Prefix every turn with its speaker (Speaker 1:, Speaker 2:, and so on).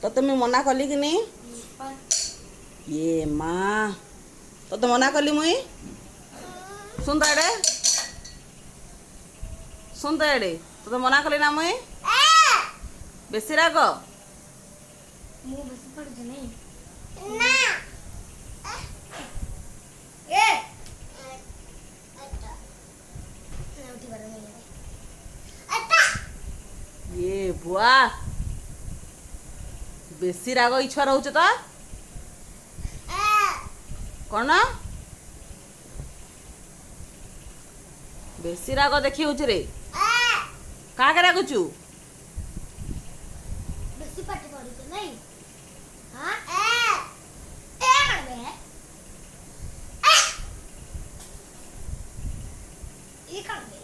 Speaker 1: ତତେ ମୁଁ ମନା କଲି କି ନି ଏ ମା ତତେ ମନା କଲି ମୁଇଁ ଶୁଣ ତ ଏଡ଼େ ତତେ ମନା କଲି ନା ମୁଇଁ ବେଶୀ ରାଗ
Speaker 2: ମୁଁ ବେଶୀ ପଡୁଛି ନାଇଁ
Speaker 1: ଏ ବୁଆ ବେଶୀ ରାଗ ଇଚ୍ଛା ରହୁଛ ତ କ'ଣ ବେଶୀ ରାଗ ଦେଖି ହଉଛି ରେ କାହାକେ ରାଗୁଛୁ
Speaker 2: ବେଶୀ ପାଟି କରୁଛ ନାଇଁ ଏ କାଣ